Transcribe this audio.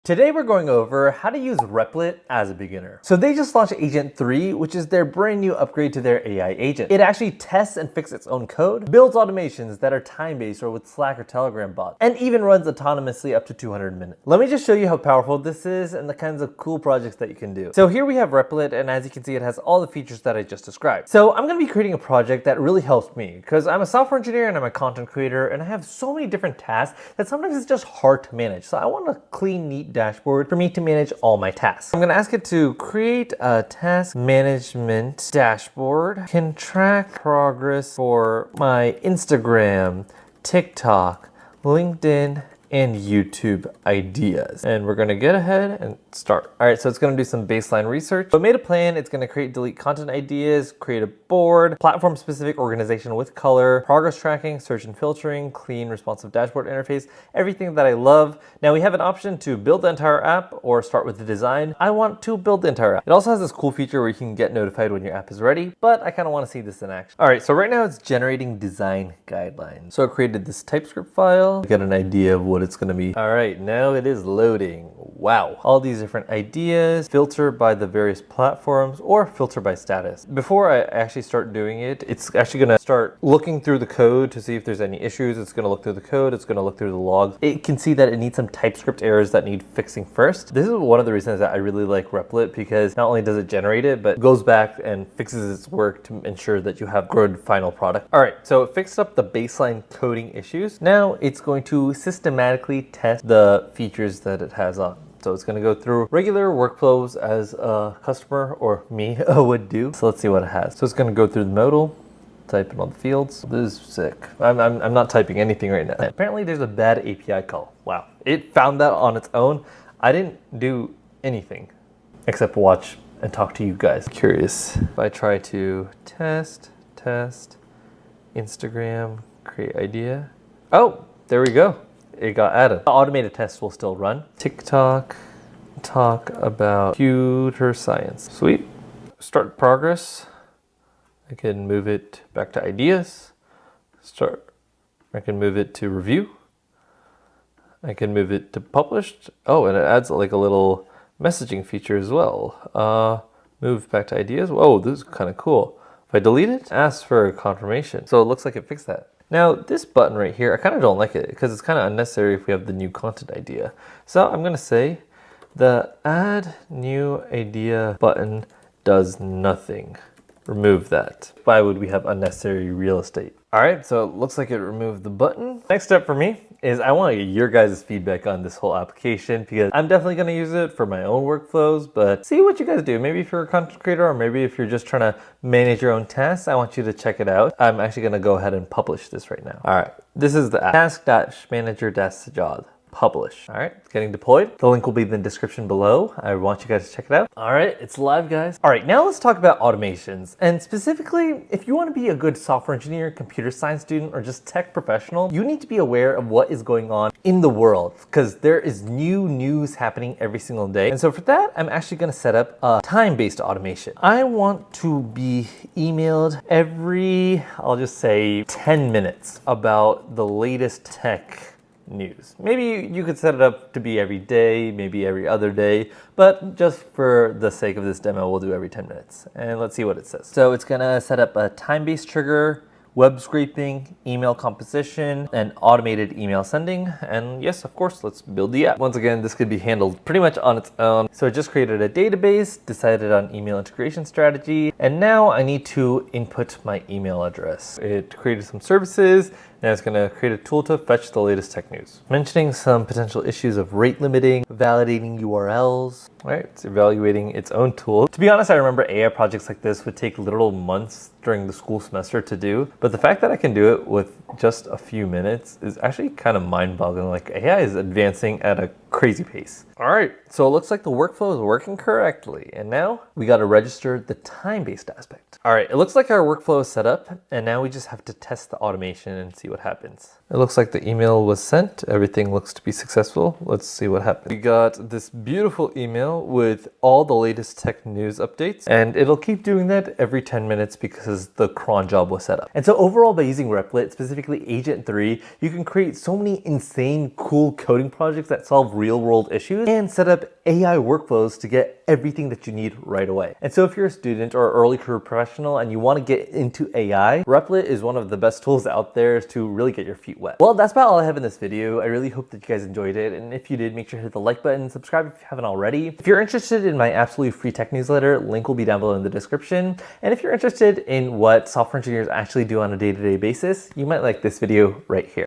Today we're going over how to use Replit as a beginner. So they just launched Agent 3, which is their brand new upgrade to their AI agent. It actually tests and fixes its own code, builds automations that are time-based or with Slack or Telegram bots, and even runs autonomously up to 200 minutes. Let me just show you how powerful this is and the kinds of cool projects that you can do. So here we have Replit, and as you can see, it has all the features that I just described. So I'm gonna be creating a project that really helps me because I'm a software engineer and I'm a content creator, and I have so many different tasks that sometimes it's just hard to manage. So I want a clean, neat dashboard for me to manage all my tasks. I'm gonna ask it to create a task management dashboard, can track progress for my Instagram, TikTok, LinkedIn, and YouTube ideas. And we're gonna get ahead and start. All right, so it's gonna do some baseline research. So it made a plan, it's gonna create, delete content ideas, create a board, platform specific organization with color, progress tracking, search and filtering, clean, responsive dashboard interface, everything that I love. Now we have an option to build the entire app or start with the design. I want to build the entire app. It also has this cool feature where you can get notified when your app is ready, but I kind of want to see this in action. All right, so right now it's generating design guidelines. So I created this TypeScript file, get an idea of what it's going to be. All right, now it is loading. Wow. All these different ideas, filter by the various platforms or filter by status. Before I actually start doing it, it's actually going to start looking through the code to see if there's any issues. It's going to look through the code. It's going to look through the logs. It can see that it needs some TypeScript errors that need fixing first. This is one of the reasons that I really like Replit, because not only does it generate it, but goes back and fixes its work to ensure that you have good final product. All right, so it fixed up the baseline coding issues. Now it's going to systematically test the features that it has on. So it's going to go through regular workflows as a customer or me would do. So let's see what it has. So it's going to go through the modal, type in all the fields. This is sick. I'm not typing anything right now. Apparently there's a bad API call. Wow. It found that on its own. I didn't do anything except watch and talk to you guys. Curious. If I try to test, Instagram, create idea. Oh, there we go. It got added. The automated test will still run. TikTok, talk about computer science. Sweet. Start progress. I can move it back to ideas. I can move it to review. I can move it to published. Oh, and it adds like a little messaging feature as well. Move back to ideas. Whoa, this is kind of cool. If I delete it, ask for confirmation. So it looks like it fixed that. Now this button right here, I kind of don't like it because it's kind of unnecessary if we have the new content idea. So I'm going to say the add new idea button does nothing. Remove that. Why would we have unnecessary real estate? All right, so it looks like it removed the button. Next step for me is I want to get your guys' feedback on this whole application because I'm definitely going to use it for my own workflows, but see what you guys do. Maybe if you're a content creator or maybe if you're just trying to manage your own tasks, I want you to check it out. I'm actually going to go ahead and publish this right now. All right, this is the task-manager-sajjaad. Publish. All right, it's getting deployed. The link will be in the description below. I want you guys to check it out. All right, it's live, guys. All right, now let's talk about automations. And specifically, if you want to be a good software engineer, computer science student, or just tech professional, you need to be aware of what is going on in the world because there is new news happening every single day. And so for that, I'm actually going to set up a time-based automation. I want to be emailed every, I'll just say 10 minutes about the latest tech news. Maybe you could set it up to be every day, maybe every other day, but just for the sake of this demo, we'll do every 10 minutes. And let's see what it says. So it's gonna set up a time-based trigger, web scraping, email composition, and automated email sending. And yes, of course, let's build the app. Once again, this could be handled pretty much on its own. So I just created a database, decided on email integration strategy, and now I need to input my email address. It created some services, and it's gonna create a tool to fetch the latest tech news. Mentioning some potential issues of rate limiting, validating URLs. All right, it's evaluating its own tool. To be honest, I remember AI projects like this would take literal months during the school semester to do, but the fact that I can do it with just a few minutes is actually kind of mind-boggling. Like AI is advancing at a crazy pace. All right, so it looks like the workflow is working correctly. And now we got to register the time-based aspect. All right, it looks like our workflow is set up and now we just have to test the automation and see what happens. It looks like the email was sent. Everything looks to be successful. Let's see what happens. We got this beautiful email with all the latest tech news updates, and it'll keep doing that every 10 minutes because the cron job was set up. And so overall, by using Replit, specifically Agent 3, you can create so many insane, cool coding projects that solve real real world issues and set up AI workflows to get everything that you need right away. And so if you're a student or early career professional and you want to get into AI, Replit is one of the best tools out there to really get your feet wet. Well, that's about all I have in this video. I really hope that you guys enjoyed it. And if you did, make sure to hit the like button, subscribe if you haven't already. If you're interested in my absolutely free tech newsletter, link will be down below in the description. And if you're interested in what software engineers actually do on a day-to-day basis, you might like this video right here.